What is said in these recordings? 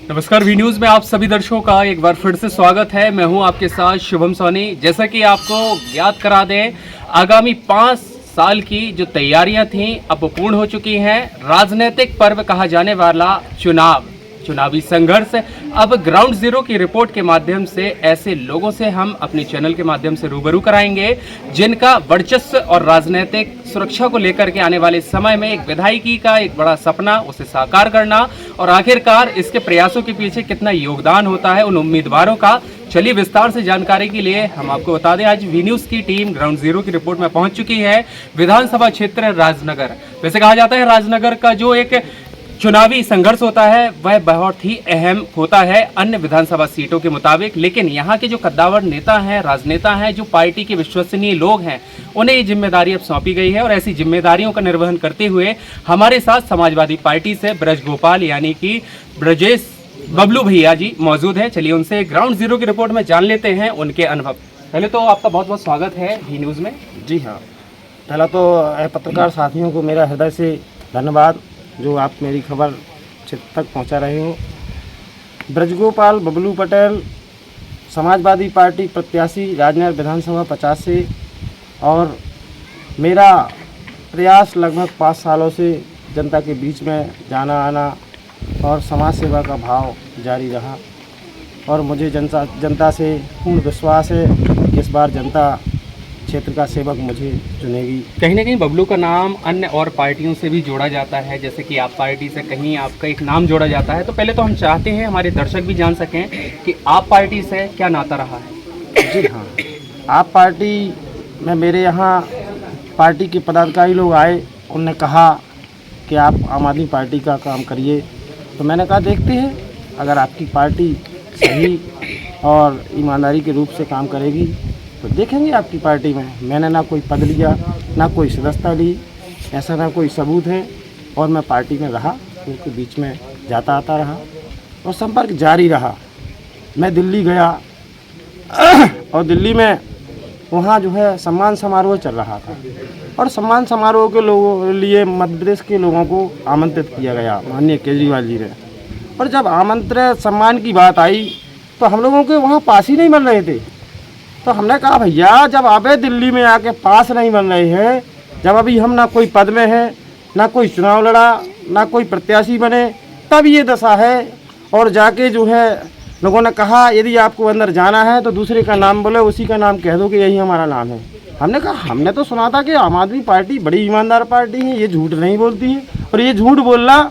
नमस्कार, V news में आप सभी दर्शकों का एक बार फिर से स्वागत है। मैं हूं आपके साथ शुभम सोनी। जैसा कि आपको याद करा दें, आगामी 5 साल की जो तैयारियां थीं अब वो पूर्ण हो चुकी हैं। राजनीतिक पर्व कहा जाने वाला चुनावी संघर्ष अब ग्राउंड जीरो की रिपोर्ट के माध्यम से ऐसे लोगों से हम अपने चैनल के माध्यम से रूबरू कराएंगे जिनका वर्चस्व और राजनीतिक सुरक्षा को लेकर के आने वाले समय में एक विधायकी का एक बड़ा सपना उसे साकार करना और आखिरकार इसके प्रयासों के पीछे कितना योगदान होता है उन उम्मीदवारों का। चलिए विस्तार से जानकारी के लिए हम आपको बता दें, आज वी न्यूज़ की टीम ग्राउंड जीरो की रिपोर्ट में पहुंच चुकी है विधानसभा क्षेत्र राजनगर। वैसे कहा जाता है राजनगर का जो एक चुनावी संघर्ष होता है वह बहुत ही अहम होता है अन्य विधानसभा सीटों के मुताबिक, लेकिन यहाँ के जो कद्दावर नेता हैं, राजनेता हैं, जो पार्टी के विश्वसनीय लोग हैं, उन्हें ये जिम्मेदारी अब सौंपी गई है और ऐसी जिम्मेदारियों का निर्वहन करते हुए हमारे साथ समाजवादी पार्टी से ब्रज गोपाल यानी कि ब्रजेश बबलू भैया जी मौजूद हैं। चलिए उनसे ग्राउंड जीरो की रिपोर्ट में जान लेते हैं उनके अनुभव। पहले तो आपका बहुत बहुत स्वागत है वी न्यूज़ में। जी हाँ, पहला तो पत्रकार साथियों को मेरा हृदय से धन्यवाद जो आप मेरी खबर क्षेत्र तक पहुंचा रहे हो। ब्रजगोपाल बबलू पटेल, समाजवादी पार्टी प्रत्याशी राजनगर विधानसभा 50 से, और मेरा प्रयास लगभग 5 सालों से जनता के बीच में जाना आना और समाज सेवा का भाव जारी रहा और मुझे जनता से पूर्ण विश्वास है कि इस बार जनता क्षेत्र का सेवक मुझे चुनेगी। कहीं ना कहीं बबलू का नाम अन्य और पार्टियों से भी जोड़ा जाता है, जैसे कि आप पार्टी से कहीं आपका एक नाम जोड़ा जाता है, तो पहले तो हम चाहते हैं हमारे दर्शक भी जान सकें कि आप पार्टी से क्या नाता रहा है। जी हाँ, आप पार्टी में मेरे यहाँ पार्टी के पदाधिकारी लोग आए, उन्होंने कहा कि आप आम आदमी पार्टी का काम करिए, तो मैंने कहा देखते हैं अगर आपकी पार्टी सही और ईमानदारी के रूप से काम करेगी तो देखेंगे आपकी पार्टी में। मैंने ना कोई पद लिया, ना कोई सदस्यता ली, ऐसा ना कोई सबूत है, और मैं पार्टी में रहा, उनके बीच में जाता आता रहा और संपर्क जारी रहा। मैं दिल्ली गया और दिल्ली में वहाँ जो है सम्मान समारोह चल रहा था और सम्मान समारोह के लोगों लिए मध्य प्रदेश के लोगों को आमंत्रित किया गया माननीय केजरीवाल जी ने। और जब आमंत्रण सम्मान की बात आई तो हम लोगों के वहाँ पास ही नहीं मिल रहे थे। तो हमने कहा भैया जब आप दिल्ली में आके पास नहीं बन रहे हैं, जब अभी हम ना कोई पद में हैं, ना कोई चुनाव लड़ा, ना कोई प्रत्याशी बने, तब ये दशा है। और जाके जो है लोगों ने कहा यदि आपको अंदर जाना है तो दूसरे का नाम बोले, उसी का नाम कह दो कि यही हमारा नाम है। हमने कहा हमने तो सुना था कि आम आदमी पार्टी बड़ी ईमानदार पार्टी है, ये झूठ नहीं बोलती है, और ये झूठ बोलना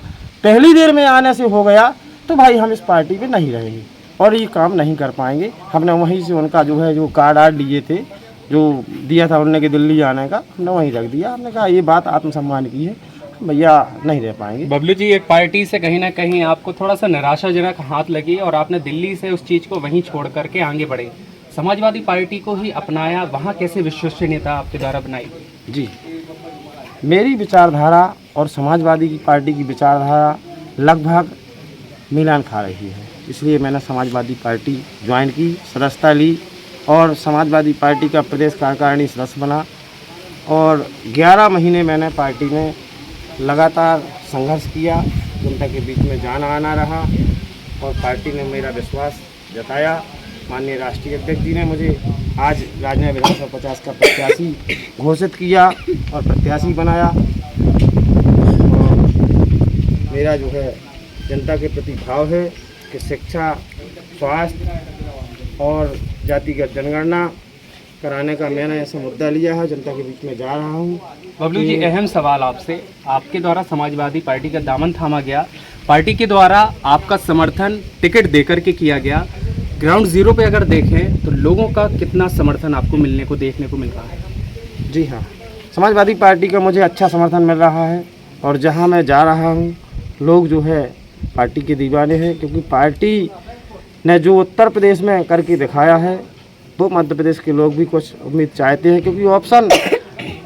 पहली देर में आने से हो गया तो भाई हम इस पार्टी में नहीं रहेंगे और ये काम नहीं कर पाएंगे। हमने वहीं से उनका जो है जो कार्ड आर्ड लिए थे, जो दिया था उन्होंने कि दिल्ली आने का, हमने वहीं रख दिया। हमने कहा ये बात आत्मसम्मान की है, भैया नहीं रह पाएंगे। बबलू जी, एक पार्टी से कहीं ना कहीं आपको थोड़ा सा निराशाजनक हाथ लगी और आपने दिल्ली से उस चीज़ को वहीं छोड़ करके आगे बढ़े, समाजवादी पार्टी को ही अपनाया, वहाँ कैसे विश्वसनीयता आपके द्वारा बनाई? जी, मेरी विचारधारा और समाजवादी की पार्टी की विचारधारा लगभग मिलान खा रही है, इसलिए मैंने समाजवादी पार्टी ज्वाइन की, सदस्यता ली और समाजवादी पार्टी का प्रदेश कार्यकारिणी सदस्य बना और 11 महीने मैंने पार्टी में लगातार संघर्ष किया, जनता के बीच में जाना आना रहा और पार्टी ने मेरा विश्वास जताया। माननीय राष्ट्रीय अध्यक्ष जी ने मुझे आज राजनगर विधानसभा 50 का प्रत्याशी घोषित किया और प्रत्याशी बनाया। और मेरा जो है जनता के प्रति भाव है कि शिक्षा, स्वास्थ्य और जातिगत जनगणना कराने का मैंने ऐसा मुद्दा लिया है, जनता के बीच में जा रहा हूँ। बबलू जी, अहम सवाल आपसे, आपके द्वारा समाजवादी पार्टी का दामन थामा गया, पार्टी के द्वारा आपका समर्थन टिकट देकर के किया गया, ग्राउंड जीरो पे अगर देखें तो लोगों का कितना समर्थन आपको मिलने को देखने को मिल रहा है? जी हाँ, समाजवादी पार्टी का मुझे अच्छा समर्थन मिल रहा है और जहाँ मैं जा रहा हूँ लोग जो है पार्टी के दीवाने हैं, क्योंकि पार्टी ने जो उत्तर प्रदेश में करके दिखाया है वो मध्य प्रदेश के लोग भी कुछ उम्मीद चाहते हैं, क्योंकि ऑप्शन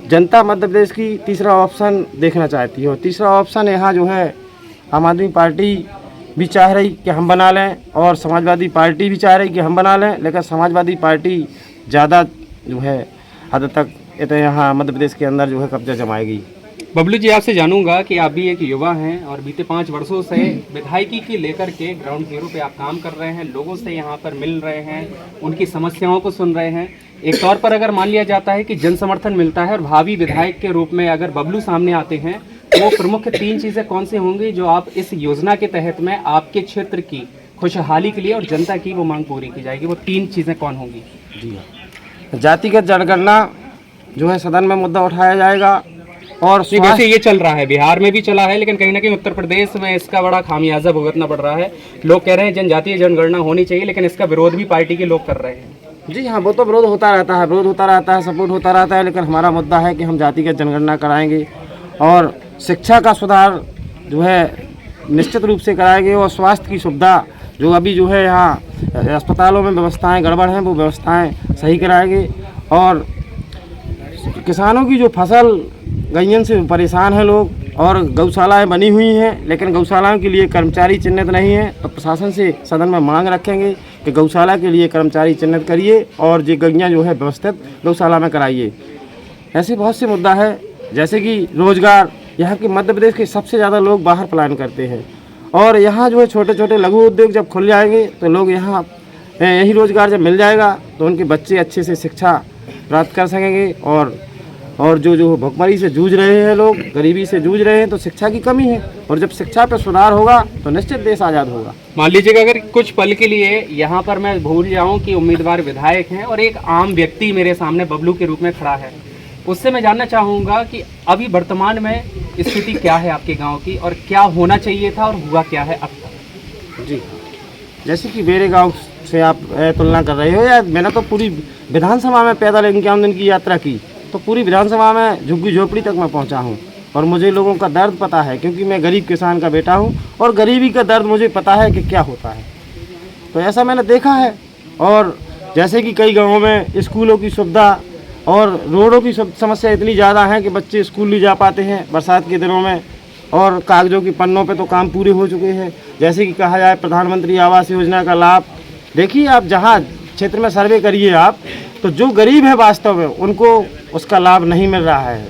जनता मध्य प्रदेश की तीसरा ऑप्शन देखना चाहती है और तीसरा ऑप्शन यहाँ जो है आम आदमी पार्टी भी चाह रही कि हम बना लें और समाजवादी पार्टी भी चाह रही कि हम बना लें, लेकिन समाजवादी पार्टी ज़्यादा जो है हद तक यहाँ मध्य प्रदेश के अंदर जो है कब्जा जमाएगी। बबलू जी, आपसे जानूंगा कि आप भी एक युवा हैं और बीते 5 वर्षों से विधायकी की लेकर के ग्राउंड जीरो पे आप काम कर रहे हैं, लोगों से यहाँ पर मिल रहे हैं, उनकी समस्याओं को सुन रहे हैं। एक तौर पर अगर मान लिया जाता है कि जन समर्थन मिलता है और भावी विधायक के रूप में अगर बबलू सामने आते हैं, तो वो प्रमुख 3 चीज़ें कौन सी होंगी जो आप इस योजना के तहत में आपके क्षेत्र की खुशहाली के लिए और जनता की वो मांग पूरी की जाएगी, वो 3 चीज़ें कौन होंगी? जी हाँ, जातिगत जनगणना जो है सदन में मुद्दा उठाया जाएगा। और नहीं, वैसे ये चल रहा है, बिहार में भी चला है, लेकिन कहीं ना कहीं उत्तर प्रदेश में इसका बड़ा खामियाजा भुगतना पड़ रहा है। लोग कह रहे हैं जनजातीय जनगणना होनी चाहिए, लेकिन इसका विरोध भी पार्टी के लोग कर रहे हैं। जी हाँ, वो तो विरोध होता रहता है, सपोर्ट होता रहता है, लेकिन हमारा मुद्दा है कि हम जातिगत जनगणना कराएंगे और शिक्षा का सुधार जो है निश्चित रूप से कराएंगे और स्वास्थ्य की सुविधा जो अभी जो है यहाँ अस्पतालों में व्यवस्थाएं गड़बड़ हैं वो व्यवस्थाएं सही कराएंगे। और किसानों की जो फसल गैयन से परेशान हैं लोग और गौशालाएं बनी हुई हैं, लेकिन गौशालाओं के लिए कर्मचारी चिन्हित नहीं है, तो प्रशासन से सदन में मांग रखेंगे कि गौशाला के लिए कर्मचारी चिन्हित करिए और ये गैया जो है व्यवस्थित गौशाला में कराइए। ऐसे बहुत से मुद्दा है, जैसे कि रोजगार। यहाँ के मध्य प्रदेश के सबसे ज़्यादा लोग बाहर पलायन करते हैं और यहाँ जो है छोटे छोटे लघु उद्योग जब खुल जाएंगे तो लोग यहाँ यही रोजगार जब मिल जाएगा तो उनके बच्चे अच्छे से शिक्षा प्राप्त कर सकेंगे। और जो भुखमरी से जूझ रहे हैं लोग, गरीबी से जूझ रहे हैं, तो शिक्षा की कमी है और जब शिक्षा पर सुधार होगा तो निश्चित देश आज़ाद होगा। मान लीजिएगा अगर कुछ पल के लिए यहाँ पर मैं भूल जाऊँ कि उम्मीदवार विधायक हैं और एक आम व्यक्ति मेरे सामने बबलू के रूप में खड़ा है, उससे मैं जानना चाहूँगा कि अभी वर्तमान में स्थिति क्या है आपके गाँव की और क्या होना चाहिए था और हुआ क्या है अब तक? जी, जैसे कि मेरे गाँव से आप तुलना कर रहे हो, या मैंने तो पूरी विधानसभा में पैदल इक्यावन दिन की यात्रा की, तो पूरी विधानसभा में झुग्गी झोपड़ी तक मैं पहुंचा हूं और मुझे लोगों का दर्द पता है, क्योंकि मैं गरीब किसान का बेटा हूं और गरीबी का दर्द मुझे पता है कि क्या होता है। तो ऐसा मैंने देखा है। और जैसे कि कई गांवों में स्कूलों की सुविधा और रोडों की समस्या इतनी ज़्यादा है कि बच्चे स्कूल नहीं जा पाते हैं बरसात के दिनों में, और कागजों की पन्नों पे तो काम पूरे हो चुके हैं। जैसे कि कहा जाए प्रधानमंत्री आवास योजना का लाभ, देखिए आप जहाँ क्षेत्र में सर्वे करिए आप, तो जो गरीब है वास्तव में उनको उसका लाभ नहीं मिल रहा है।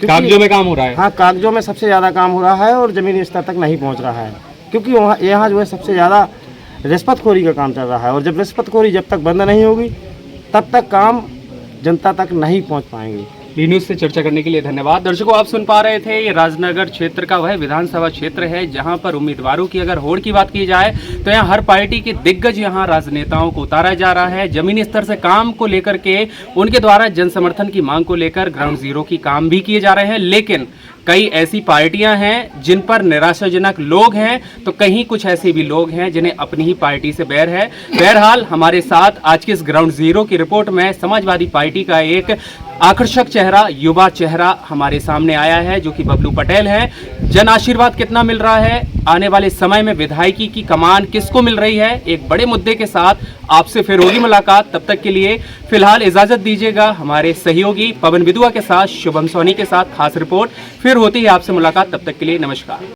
कागजों में काम हो रहा है? हाँ, कागजों में सबसे ज़्यादा काम हो रहा है और ज़मीनी स्तर तक नहीं पहुँच रहा है, क्योंकि वहाँ यहाँ जो है सबसे ज़्यादा रिश्वतखोरी का काम चल रहा है। और जब रिश्वतखोरी जब तक बंद नहीं होगी तब तक काम जनता तक नहीं पहुँच पाएंगे। बी न्यूज़ से चर्चा करने के लिए धन्यवाद। दर्शकों, आप सुन पा रहे थे, ये राजनगर क्षेत्र का वह विधानसभा क्षेत्र है जहां पर उम्मीदवारों की अगर होड़ की बात की जाए तो यहाँ हर पार्टी के दिग्गज यहाँ राजनेताओं को उतारा जा रहा है। जमीनी स्तर से काम को लेकर के उनके द्वारा जन समर्थन की मांग को लेकर ग्राउंड जीरो की काम भी किए जा रहे हैं, लेकिन कई ऐसी पार्टियां हैं जिन पर निराशाजनक लोग हैं, तो कहीं कुछ ऐसे भी लोग हैं जिन्हें अपनी ही पार्टी से बैर है। बहरहाल, हमारे साथ आज के इस ग्राउंड जीरो की रिपोर्ट में समाजवादी पार्टी का एक आकर्षक चेहरा, युवा चेहरा हमारे सामने आया है, जो कि बबलू पटेल है। जन आशीर्वाद कितना मिल रहा है, आने वाले समय में विधायकी की कमान किसको मिल रही है, एक बड़े मुद्दे के साथ आपसे फिर होगी मुलाकात। तब तक के लिए फिलहाल इजाजत दीजिएगा। हमारे सहयोगी पवन विदुआ के साथ, शुभम सोनी के साथ खास रिपोर्ट, फिर होती है आपसे मुलाकात। तब तक के लिए नमस्कार।